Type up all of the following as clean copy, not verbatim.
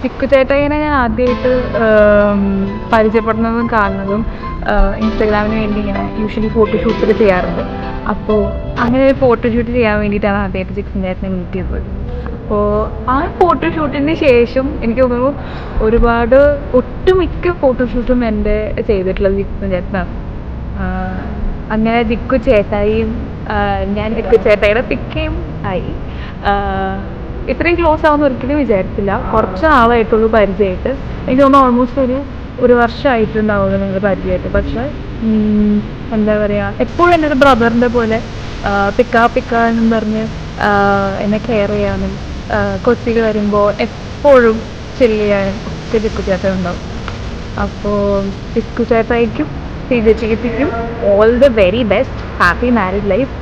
ചിക്കു ചേട്ടായിനെ ഞാൻ ആദ്യമായിട്ട് പരിചയപ്പെടുന്നതും കാണുന്നതും ഇൻസ്റ്റാഗ്രാമിന് വേണ്ടി ഇങ്ങനെ യൂഷ്വലി ഫോട്ടോഷൂട്ടൊക്കെ ചെയ്യാറുണ്ട്. അപ്പോൾ അങ്ങനെ ഒരു ഫോട്ടോഷൂട്ട് ചെയ്യാൻ വേണ്ടിയിട്ടാണ് ആദ്യമായിട്ട് ചിക്കൻ ചേട്ടനെ മീറ്റ് ചെയ്തത്. അപ്പോൾ ആ ഫോട്ടോഷൂട്ടിന് ശേഷം എനിക്ക് തോന്നുന്നു ഒരുപാട് ഒട്ടുമിക്ക ഫോട്ടോഷൂട്ടും എൻ്റെ ചെയ്തിട്ടുള്ളത് ചിക്കൻ ചേട്ടനാണ്. അങ്ങനെ ചിക്കു ചേട്ടായിയും ഞാൻ ചിക്കു ചേട്ടായിയുടെ പിക്കയും ആയി. ഇത്രയും ക്ലോസ് ആവുമെന്ന് ഒരിക്കലും വിചാരിച്ചില്ല. കുറച്ച് നാളായിട്ടുള്ളൂ പരിചയമായിട്ട്. എനിക്ക് തോന്നുന്നു ഓൾമോസ്റ്റ് ഒരു വർഷമായിട്ടുണ്ടാവുക നിങ്ങൾ പരിചയമായിട്ട്. പക്ഷേ എന്താ പറയുക, എപ്പോഴും എൻ്റെ ഒരു ബ്രദറിൻ്റെ പോലെ പിക്ക എന്നും പറഞ്ഞ് എന്നെ കെയർ ചെയ്യാനും കൊച്ചിയിൽ വരുമ്പോൾ എപ്പോഴും ചില്ല് ചെയ്യാനും ഒക്കെ ചിക്കു ചേട്ടൻ ഉണ്ടാവും. അപ്പോൾ ചിക്കു ചേട്ടായിക്കും ചേച്ചിക്കും all the very best. Happy married life.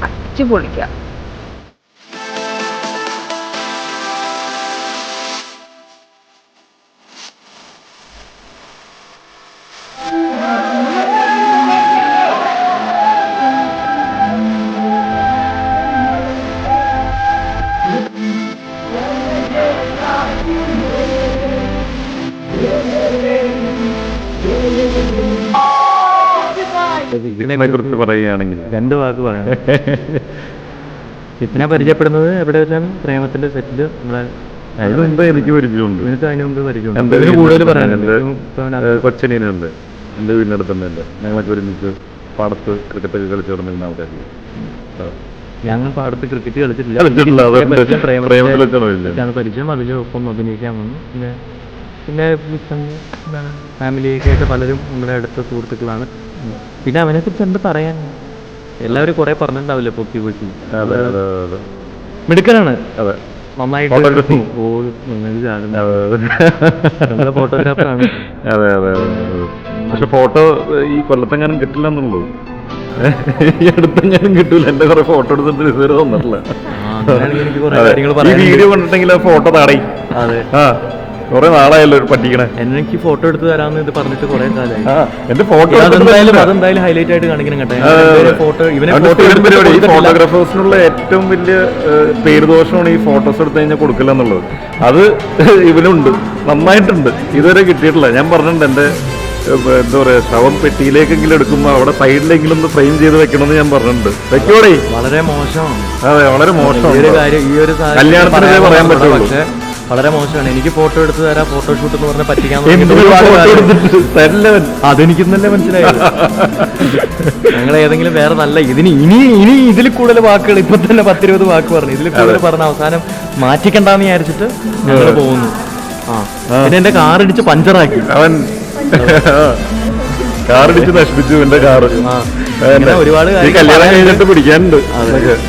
അടിച്ചു പൊളിക്കുക. ഇതിനെ കുറിച്ച് പറയുകയാണെങ്കിൽ 2 വാക്ക് പറയാം. ചിത്തിനെ പരിചയപ്പെടുന്നത് എവിടെ വെച്ചാൽ പ്രേമത്തിന്റെ സെറ്റില് നമ്മളെ അതിന് മുമ്പ് എനിക്ക് പരിചയമുണ്ട്. എനിക്ക് അതിന് മുമ്പ് പരിചയമുണ്ട്. എൻ്റെ കൂടുതൽ പറയാനുണ്ട്. കൊച്ചനീനുണ്ട്, എൻ്റെ വീടിനടുത്ത് തന്നെ ഉണ്ട്. ഞങ്ങളൊക്കെ ഒരുമിച്ച് പാടത്ത് ക്രിക്കറ്റൊക്കെ കളിച്ചു തുടങ്ങുന്ന ആൾക്കാർക്ക്. ഞങ്ങൾ പാടത്ത് ക്രിക്കറ്റ് കളിച്ചിട്ടില്ല. പരിചയം അതിലൊപ്പം അഭിനയിക്കാൻ വന്നു. പിന്നെ ഫാമിലിയൊക്കെ ആയിട്ട് പലരും നമ്മുടെ അടുത്ത സുഹൃത്തുക്കളാണ്. പിന്നെ അവനെ കുറിച്ച് എന്ത് പറയാൻ, എല്ലാവരും കുറെ പറഞ്ഞിട്ടുണ്ടാവില്ലേ പൊക്കി പൊക്കി. മിടുക്കനാണ്, നന്നായിട്ട് ഫോട്ടോഗ്രാഫറാണ്. അതെ അതെ. പക്ഷെ ഫോട്ടോ ഈ കൊല്ലത്തെങ്ങാനും കിട്ടില്ല എന്നുള്ളൂ. ഈ അടുത്തെങ്ങാനും കിട്ടൂല. എന്റെ കുറെ ഫോട്ടോ എടുത്തിട്ട് ഇതുവരെ തന്നിട്ടില്ല. ഈ വീഡിയോ കണ്ടിട്ടെങ്കിൽ ഫോട്ടോ താടയും. അതെ, കുറെ നാളായല്ലോ പഠിക്കണേ. എനിക്ക് ഫോട്ടോ എടുത്ത് തരാമെന്ന് ഇത് പറഞ്ഞിട്ട് കുറെ കാലമായി. എന്റെ ഫോട്ടോ അതെന്തായാലും ഹൈലൈറ്റ് ആയിട്ട് കാണിക്കണം കേട്ടോ. ഫോട്ടോ ഈ ഫോട്ടോഗ്രാഫേഴ്സിനുള്ള ഏറ്റവും വലിയ പേരുദോഷമാണ് ഈ ഫോട്ടോസ് എടുത്ത് കഴിഞ്ഞാൽ കൊടുക്കില്ല എന്നുള്ളത്. അത് ഇവനുണ്ട്, നന്നായിട്ടുണ്ട്. ഇതുവരെ കിട്ടിയിട്ടില്ല. ഞാൻ പറഞ്ഞിട്ടുണ്ട് എന്റെ എന്താ പറയാ, ശവം പെട്ടിയിലേക്കെങ്കിലും എടുക്കുമ്പോ അവിടെ സൈഡിലെങ്കിലും ഒന്ന് ഫ്രെയിം ചെയ്ത് വെക്കണമെന്ന് ഞാൻ പറഞ്ഞിട്ടുണ്ട്. വെക്കോടെ. വളരെ മോശമാണ്. അതെ, വളരെ മോശമാണ്. ഈ ഒരു കല്യാണത്തിന് പറയാൻ പറ്റുള്ളൂ. പക്ഷെ വളരെ മോശമാണ്. എനിക്ക് ഫോട്ടോ എടുത്ത് തരാം, ഫോട്ടോഷൂട്ട് എന്ന് പറഞ്ഞാൽ പറ്റിക്കാൻ അതെനിക്ക് തന്നെ മനസ്സിലായി. ഞങ്ങൾ ഏതെങ്കിലും വേറെ നല്ല ഇനി ഇതിൽ കൂടുതൽ വാക്കുകൾ ഇപ്പൊ തന്നെ 10-20 വാക്ക് പറഞ്ഞു. ഇതിൽ കൂടുതൽ പറഞ്ഞ അവസാനം മാറ്റിക്കണ്ടെന്ന് വിചാരിച്ചിട്ട് ഞങ്ങൾ പോകുന്നു. പിന്നെ എന്റെ കാറിടിച്ച് പഞ്ചറാക്കി. അവൻ കാറിടിച്ച് നശിപ്പിച്ചു എന്റെ കാറ്. ഒരുപാട് കല്യാണം കഴിഞ്ഞിട്ട് പിടിക്കാനുണ്ട്.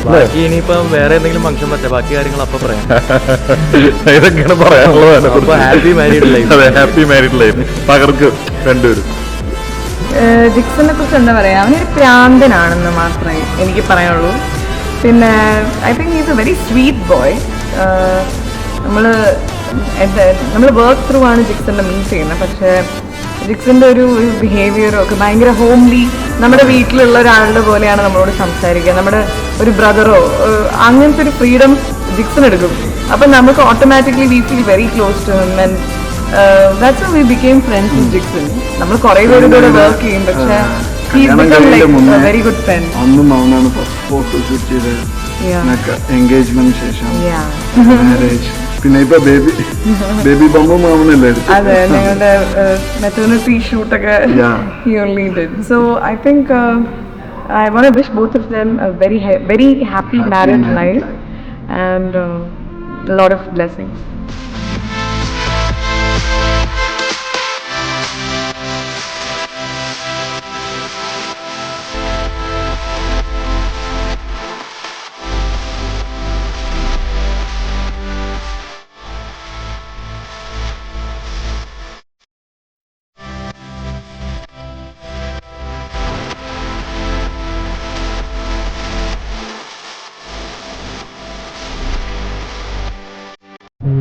ബാക്കി ഇനിയിപ്പോ വേറെ എന്തെങ്കിലും ഫംഗ്ഷൻ പറ്റാ, ബാക്കി കാര്യങ്ങൾ അപ്പൊ പറയാം. ഇതൊക്കെയാണ് പറയാനുള്ളത്. Happy married life. അതെ, ഹാപ്പി മാരീഡ് ലൈഫ്. പകർക്ക് രണ്ടുപേരും. ജിക്സനെ കുറിച്ച് എന്താ പറയാ, അവനൊരു പ്രാന്തനാണെന്ന് മാത്രമേ എനിക്ക് പറയാനുള്ളൂ. പിന്നെ I think is A very sweet boy. നമ്മൾ വർക്ക് ത്രൂ ആണ് ജിക്സന്റെ മീറ്റ് ചെയ്യുന്നത്. പക്ഷേ ജിക്സിന്റെ ഒരു ബിഹേവിയറും ഒക്കെ ഭയങ്കര ഹോംലി. നമ്മുടെ വീട്ടിലുള്ള ഒരാളുടെ പോലെയാണ് നമ്മളോട് സംസാരിക്കുക. നമ്മുടെ ഒരു ബ്രദറോ അങ്ങനത്തെ ഒരു ഫ്രീഡം ജിക്സൺ എടുക്കും. അപ്പം നമുക്ക് automatically we feel very close to him. And that's how we become friends with Jixon. നമ്മൾ കുറേ പേരുടെ കൂടെ വർക്ക് ചെയ്യും, പക്ഷേ വെരി ഗുഡ് ഫ്രണ്ട്. അന്നും അവനാണ് ഫസ്റ്റ് ഫോട്ടോ ഷൂട്ട് ചെയ്തത്. എൻഗേജ്മെന്റ് ശേഷം മാരേജ്, പിന്നെ ഇപ്പൊ ബേബി ബമ്പും മാമനല്ലേ. അതെ, ഞങ്ങളുടെ maternity ഷൂട്ടൊക്കെ he only did. So I think I want to wish both of them a very happy married life and a lot of blessings.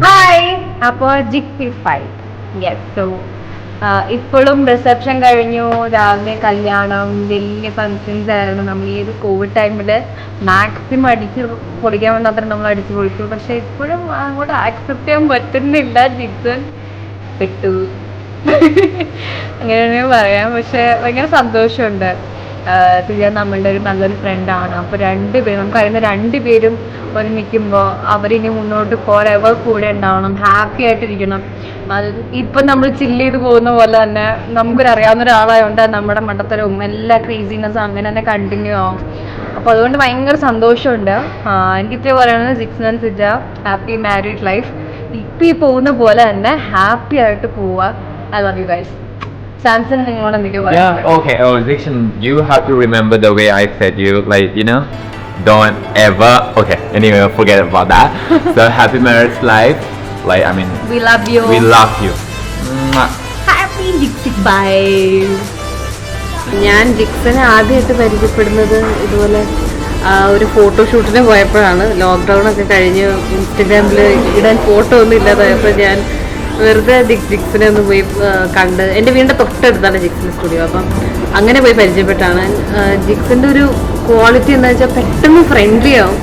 Hi, അപ്പോൾ Jixy fight. Yes, so ഇപ്പോഴും reception കഴിഞ്ഞു, രാവിലെ കല്യാണം, വലിയ ഫങ്ഷൻസ് ആയിരുന്നു. നമ്മൾ ഈ ഒരു കോവിഡ് ടൈമിൽ മാക്സിമം അടിച്ച് പൊളിക്കാൻ മാത്രം നമ്മൾ അടിച്ച് പൊളിച്ചു. പക്ഷെ ഇപ്പോഴും അങ്ങോട്ട് ആക്സെപ്റ്റ് ചെയ്യാൻ പറ്റുന്നില്ല. ജിക്സൺ പെട്ടു അങ്ങനെ പറയാം. പക്ഷെ ഭയങ്കര സന്തോഷമുണ്ട്. തിരികെ നമ്മളുടെ ഒരു നല്ലൊരു ഫ്രണ്ടാണ്. അപ്പോൾ രണ്ടുപേരും നമുക്കറിയുന്ന രണ്ടുപേരും ഒരുമിക്കുമ്പോൾ അവരിനി മുന്നോട്ട് ഫോറെവർ കൂടെ ഉണ്ടാവണം, ഹാപ്പി ആയിട്ടിരിക്കണം. അത് ഇപ്പം നമ്മൾ ചില്ല് ചെയ്ത് പോകുന്ന പോലെ തന്നെ നമുക്കൊരറിയാവുന്ന ഒരാളായതുകൊണ്ട് നമ്മുടെ മണ്ടത്തരവും എല്ലാ ക്രേസിനെസ്സും അങ്ങനെ തന്നെ കണ്ടിന്യൂ ആവും. അപ്പോൾ അതുകൊണ്ട് ഭയങ്കര സന്തോഷമുണ്ട്. എനിക്കിത്ര പറയുന്നത് Jixon and Sija happy married life. ഇപ്പം ഈ പോകുന്ന പോലെ തന്നെ ഹാപ്പി ആയിട്ട് പോവുക. I love you guys. Samson നിങ്ങളോട് എന്തൊക്കെയോ പറയാം. Yeah, okay. Oh, Dixon, you have to remember the way I said you, like, you know, don't ever. Okay, anyway, forget about that. So, happy marriage life. Like, I mean, We love you. we love you. Mwah. Happy ജിക്സിക് bye. ഞാൻ ജിക്സനെ ആദ്യമായിട്ട് പരിചയപ്പെടുന്നത് ഇതുപോലെ ഒരു ഫോട്ടോഷൂട്ടിന് പോയപ്പോഴാണ്. Lockdown ഒക്കെ കഴിഞ്ഞ് ഇൻസ്റ്റഗ്രാമിൽ ഇടാൻ ഫോട്ടോ ഒന്നും ഇല്ലാതായപ്പോൾ ഞാൻ വെറുതെ ജിക്സിനെ ഒന്ന് പോയി കണ്ട്. എൻ്റെ വീടിൻ്റെ തൊട്ടടുത്താണ് ജിക്സിൻ്റെ സ്റ്റുഡിയോ. അപ്പം അങ്ങനെ പോയി പരിചയപ്പെട്ടാണ്. ജിക്സിൻ്റെ ഒരു ക്വാളിറ്റി എന്താ വെച്ചാൽ പെട്ടെന്ന് ഫ്രണ്ട്ലി ആവും.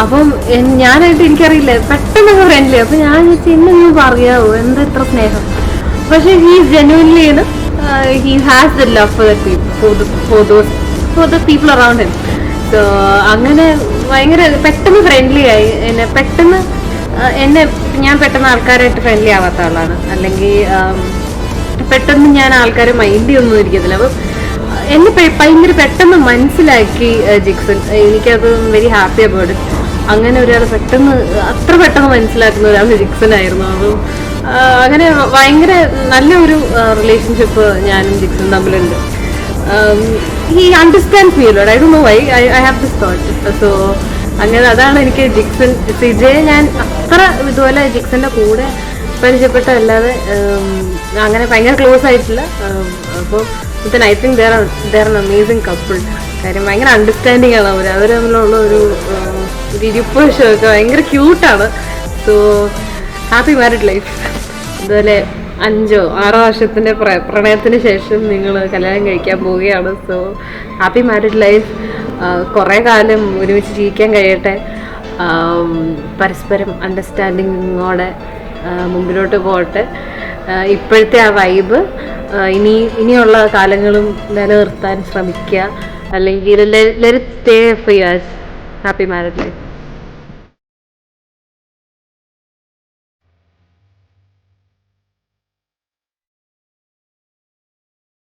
അപ്പം ഞാനായിട്ട് എനിക്കറിയില്ല, പെട്ടെന്ന് ഫ്രണ്ട്ലി. അപ്പം ഞാൻ ചോദിച്ചാൽ എന്നെ പറയാമോ എന്താ ഇത്ര സ്നേഹം. പക്ഷേ he's genuinely he has the love for the people around him. So അങ്ങനെ ഭയങ്കര പെട്ടെന്ന് ഫ്രണ്ട്ലി ആയി. ഞാൻ പെട്ടെന്ന് ആൾക്കാരായിട്ട് ഫ്രണ്ട്ലി ആവാത്ത ആളാണ്. അല്ലെങ്കിൽ പെട്ടെന്ന് ഞാൻ ആൾക്കാരെ മൈൻഡ് ചെയ്യൊന്നും ഇരിക്കത്തില്ല. അപ്പം എന്നെ ഭയങ്കര പെട്ടെന്ന് മനസ്സിലാക്കി ജിക്സൺ. എനിക്കത് വെരി ഹാപ്പി അബൌട്ട് ഇറ്റ്. അങ്ങനെ ഒരാൾ അത്ര പെട്ടെന്ന് മനസ്സിലാക്കുന്ന ഒരാൾ ജിക്സൺ ആയിരുന്നു. അപ്പം അങ്ങനെ ഭയങ്കര നല്ലൊരു റിലേഷൻഷിപ്പ് ഞാനും ജിക്സൺ തമ്മിലുണ്ട്. He understands me lot. I don't know why I have this thought. So അങ്ങനെ അതാണ് എനിക്ക് ജിക്സൺ. സിജയെ ഞാൻ അത്ര ഇതുപോലെ ജിക്സന്റെ കൂടെ പരിചയപ്പെട്ടതല്ലാതെ അങ്ങനെ ഭയങ്കര ക്ലോസ് ആയിട്ടില്ല. അപ്പോൾ I think they're an amazing couple. കാര്യം ഭയങ്കര അണ്ടർസ്റ്റാൻഡിങ് ആണ് അവർ തമ്മിലുള്ള ഒരു ഇരിപ്പൊക്കെ ഭയങ്കര ക്യൂട്ടാണ്. So happy married life. അതുപോലെ 5-6 വർഷത്തിൻ്റെ പ്രണയത്തിന് ശേഷം നിങ്ങൾ കല്യാണം കഴിക്കാൻ പോവുകയാണ്. So happy married life. കുറേ കാലം ഒരുമിച്ച് ജീവിക്കാൻ കഴിയട്ടെ. പരസ്പരം അണ്ടർസ്റ്റാൻഡിങ്ങോടെ മുമ്പിലോട്ട് പോകട്ടെ. ഇപ്പോഴത്തെ ആ വൈബ് ഇനിയുള്ള കാലങ്ങളും നിലനിർത്താൻ ശ്രമിക്കുക. അല്ലെങ്കിൽ let stay for yours. Happy married life.